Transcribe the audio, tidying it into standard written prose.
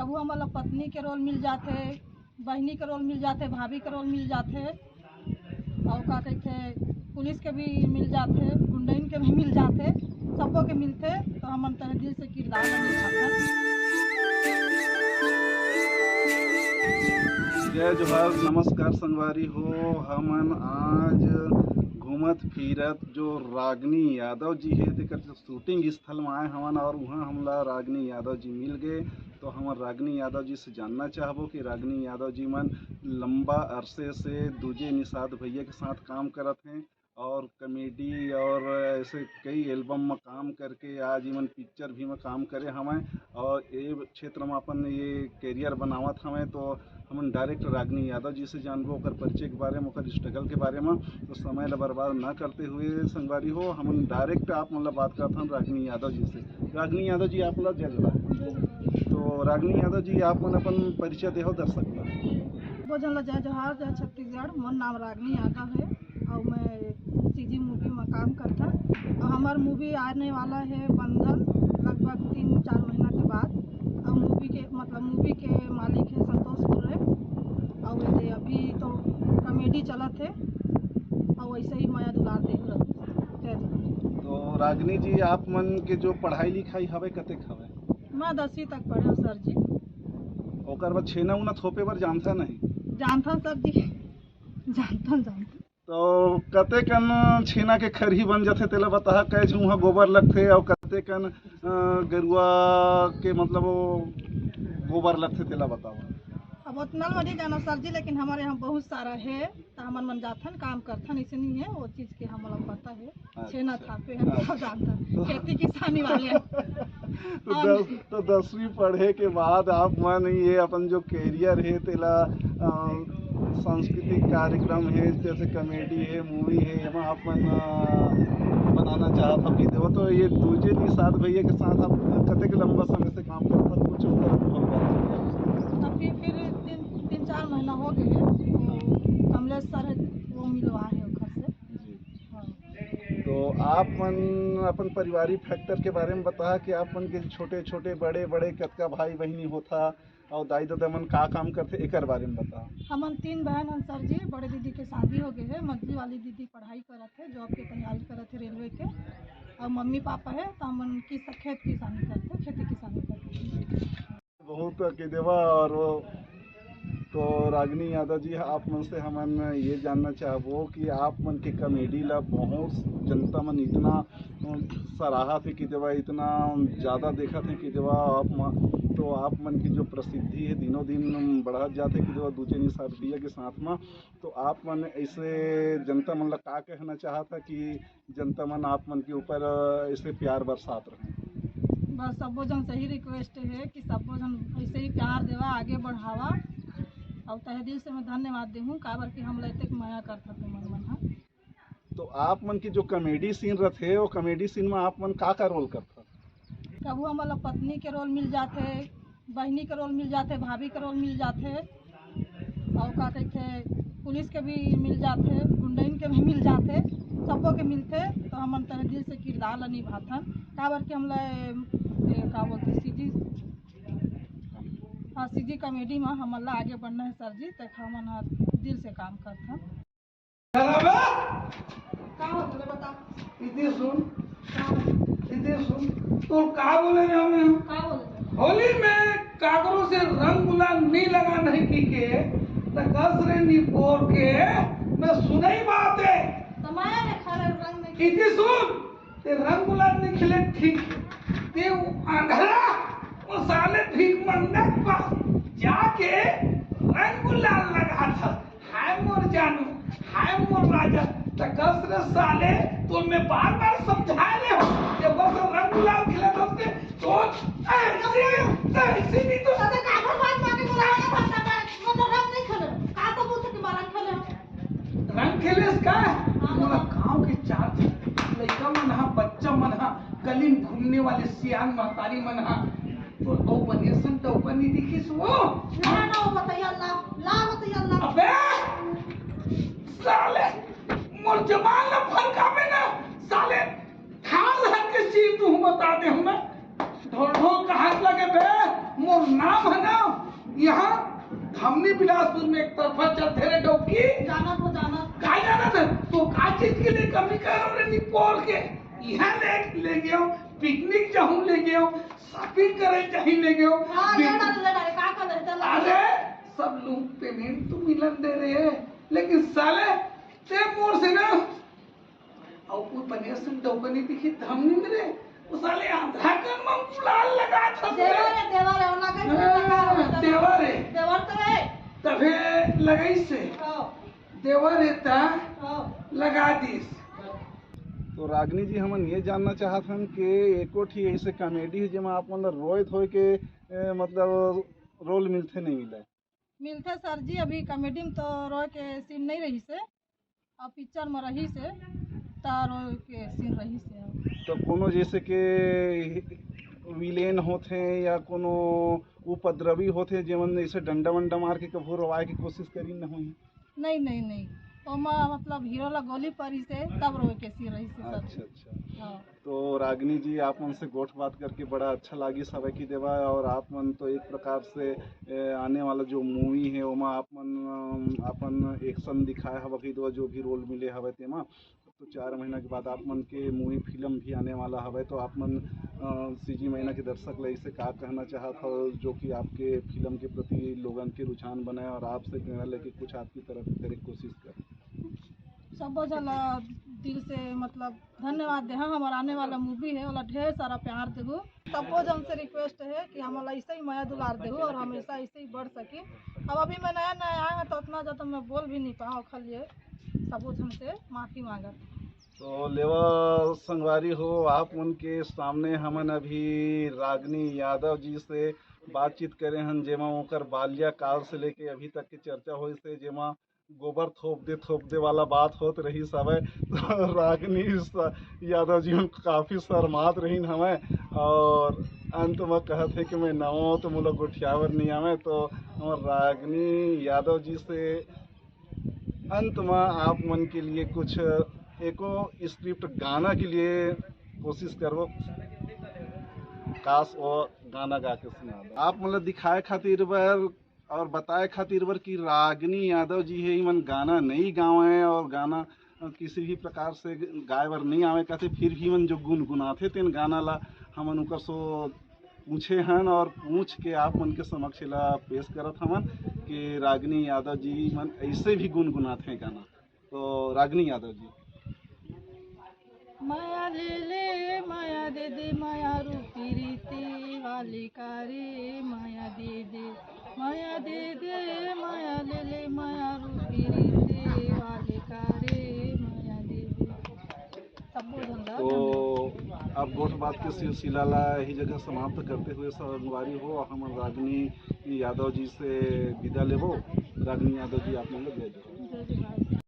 कबू हमारा पत्नी के रोल मिल जाते, बहनी के रोल मिल जाते, भाभी के रोल मिल जाते, और का कहते पुलिस के भी मिल जाते, गुंडइन के भी मिल जाते, सबको के मिलते तो हम तहे दिल से किरदार निभाते। जय जोहार, नमस्कार संगवारी हो। हमन आज घूमत फिरत जो रागिनी यादव जी है तेकर शूटिंग स्थल में आए हवन और वहाँ हमला रागिनी यादव जी मिल गए। तो हम रागिनी यादव जी से जानना चाहबो कि रागिनी यादव जी मन लंबा अरसे से दूजे निषाद भैया के साथ काम करत हैं और कॉमेडी और ऐसे कई एल्बम में काम करके आज इमन पिक्चर भी में काम करे हमें और ये क्षेत्र में अपन ये कैरियर बनावत हमें। तो हम डायरेक्ट रागिनी यादव जी से जानबो ओकर परिचय के बारे में, ओकर स्ट्रगल के बारे में। तो समय ला बर्बाद ना करते हुए संगवारी हो हम डायरेक्ट आप मतलब बात करते हैं रागिनी यादव जी से। रागिनी यादव जी आप लोग जय जोहार। तो रागिनी यादव जी आप मन अपन परिचय देहो दर्शक ला। जय जोहार, जय छत्तीसगढ़। मोर नाम रागिनी यादव है और मैं सीजी मूवी में काम करता और हमार मूवी आने वाला है बंधन लगभग 3-4 महीना के बाद। और मूवी के मालिक है संतोष पुरे और वैसे अभी तो कॉमेडी चलत है और वैसे ही माया दुलार देख रहे। तो रागिनी जी आप मन के जो पढ़ाई लिखाई हवे कतेक हवे? मैं 10वीं तक पढ़े सर जी। ओकर बाद छेना उना थोपे बर जानता नहीं? जानता सर जी, जानता। तो कते कन छेना के खरही बन जाते तेला बता कहे झूहा गोबर लगते और कते कन गरुआ के मतलब गोबर लगते तेला बताओ। अब उतना नहीं जाना सर जी, लेकिन हमारे यहाँ बहुत सारा है तो हमारे मन जाथन काम करथन, ऐसे नहीं है वो चीज़ के हम लोग पता है। छेना थापे हैं सब जानता, खेती किसानी वाले हैं। तो 10वीं पढ़े के बाद आप मन ये अपन जो कैरियर है तेला सांस्कृतिक कार्यक्रम है जैसे कॉमेडी है, मूवी है, यहाँ अपन बनाना चाहता कि वो तो ये दूजे निषाद भैया के साथ आप कतेक लंबा समय से काम करता कुछ अभी फिर 3-4 महीना हो गए हैं। कमलेश सर है वो मिलवा है घर से। हाँ। तो आप मन अपन पारिवारिक फैक्टर के बारे में बता कि आप मन के छोटे छोटे बड़े बड़े कतका भाई बहनी होता और दाई दादा मन का काम करते एक बारे में बता। हमन 3 बहन हैं सर जी। बड़े दीदी के शादी हो गए है, मझली वाली दीदी पढ़ाई करत है, जॉब के तैयारी करत है रेलवे के, और मम्मी पापा है तो हमन की खेती किसानी करते। बहुत के देवा। और तो रागिनी यादव जी आप मन से हमन ये जानना चाहबो कि आप मन के कॉमेडी ला बहुत जनता मन इतना सराहा थे कि देवा इतना ज़्यादा देखा थे कि देवा आप मन की जो प्रसिद्धि है दिनों दिन बढ़त जाते कि देवा दूजे निषाद भैया के साथ में। तो आप मन ऐसे जनता मन ला का कहना चाहता कि जनता मन आप मन के ऊपर ऐसे प्यार बरसात रहे? बस सबो जन सही रिक्वेस्ट है कि सबो जन ऐसे ही प्यार देवा, आगे बढ़ावा और तहे दिल से मैं धन्यवाद देहूँ काबर कि हम लेते माया करता थे मन। तो आप मन की जो कॉमेडी सीन रहते वो कॉमेडी सीन में आप मन का रोल करता? कबू हमारा पत्नी के रोल मिल जाते, बहनी के रोल मिल जाते, भाभी के रोल मिल जाते, और का कहते पुलिस के भी मिल जाते, गुंडइन के भी मिल जाते, सबको के मिलते तो हम तहे दिल से किरदार ला निभाथन काबर कि हमला का बोलते सीजी कॉमेडी में हमला आगे बढ़ना है सर जी। तक हम दिल से काम करते हैं। तो का बोले होली में कागरों से रंग गुलाल नहीं लगा नहीं की के तो कसरे नी बोर के मैं सुनाई बात है तमाया ने खारे रंग में इति सुन ते रंग गुलाल नहीं खिले ठीक ते अंधरा वो साले भीख मंगत पास जाके रंग गुलाल लगा था। हाय मोर जानू, हाय मोर राजा, तो कसरे साले तो मैं बार बार समझाए ले हो कि बस रंग गुलाल खिला दोस्ते तो ऐसे नहीं तो साथे काबर बात माने बुलावे ना भट्टा में मन रंग नहीं खेले का तो बोलते कि रंग खेले रंग खेले इसका मोला गांव के चार लड़का मन हा बच्चा मन हा गली में घूमने वाले सियान महतारी मन हा तो ओ बनेसन तो बनी दिखिस वो ना बताइए अल्लाह अबे साले मोर जमाल ना फरका में ना साले खाल हट के चीज तू बता दे हम ढोल ढोल कहां लगे बे मोर नाम है ना यहाँ हमने बिलासपुर में एक तरफा चलते रहे डौकी जाना तो जाना कहा जाना था तो का चीज के लिए कमी कर रहे निपोर के यहाँ ले गया पिकनिक जाऊं ले गया शॉपिंग करे जाही ले गया हाँ ले डाले का कर रहे चल अरे सब लोग पेमेंट तो मिलन दे रहे हैं लेकिन साले ते मोर से ना और कोई पनेसन डौकनी दिखी हमने मेरे वो साले आंधा का मंगुलाल लगा था देवर है लगा देवर तो है तभे लगाई से देवर रहता लगा दीस। तो रागनी जी हमन ये जानना चाहत हन कि एको ठी ऐसे कॉमेडी है जेमा आप मतलब रोइत होए के मतलब रोल मिलते नहीं मिले मिलते सर जी अभी कॉमेडी में तो रोय के सीन नहीं रही से और पिक्चर में रही से तारो के सीन रही से तो कोनो जैसे के विलेन होते या कोनो उपद्रवी होते जेमन ऐसे डंडा वंडा मार के कभू रोवाए की कोशिश करी न होई नहीं ओमा मतलब हीरो ला गोली परी से तब रोए के सीन रही से सर अच्छा हाँ तो रागनी जी आप मन से गोठ बात करके बड़ा अच्छा लगी सब की देवा और आप मन तो एक प्रकार से आने वाला जो मूवी है ओमा आप मन अपन एक्शन दिखाए हवा भी दो जो भी रोल मिले हवे तेमा तो 4 महीना के बाद आप मन के मूवी फिल्म भी आने वाला हवे तो आप मन सीजी महीना के दर्शक ले इसे का कहना चाहत हो जो कि आपके फिल्म के प्रति लोगन के रुझान बनाए और आपसे प्रेरणा लेके कुछ आपकी तरफ करे कोशिश करें। सब जला दिल से मतलब धन्यवाद दे हमारा आने वाला मूवी है वाला ढेर सारा प्यार देबो सबको हमसे रिक्वेस्ट है कि हमारा ऐसे ही माया दुलार देबो और हमेशा ऐसे ही बढ़ सके। अब अभी मैं नया आया है तो उतना ज़्यादा मैं बोल भी नहीं पाऊँ खलिए सबको हमसे माफ़ी मांगा। तो लेवा संगवारी हो आप उनके सामने हमन अभी रागनी यादव जी से बातचीत करे हन जेमा ओकर बाल्यकाल से लेके अभी तक की चर्चा हुई से जेमा गोबर थोप दे वाला बात होत रही सब तो रागनी यादव जी काफ़ी शर्मात रही हमें और अंत में कहते हैं कि मैं नवा तो मुझे गुठियावर नहीं आवे तो रागनी यादव जी से अंत में आप मन के लिए कुछ एको स्क्रिप्ट गाना के लिए कोशिश करो काश वो गाना गा के सुना दो आप मतलब दिखाए खातिर बर और बताए खातिर बर कि रागनी यादव जी है मन गाना नहीं गावे और गाना किसी भी प्रकार से गाए बर नहीं आवे कहते फिर भी मन जो गुनगुनाते तेन गाना ला हमन उकर सो पूछे हन और पूछ के आप मन के समक्ष ला पेश करत हमन कि रागनी यादव जी मन ऐसे भी गुनगुनाते गाना। तो रागनी यादव जी माया ले माया दे दे माया रूपी रीति वाली कारी माया दे दे माया दे दे माया ले माया रूपी रीति वाली कारी माया दे दे सब धंधा। तो अब गोठ बात के सिलसिला ला यही जगह समाप्त करते हुए संगवारी हो हम रागनी यादव जी से विदा लेबो। रागनी यादव जी आप लोग दे दो।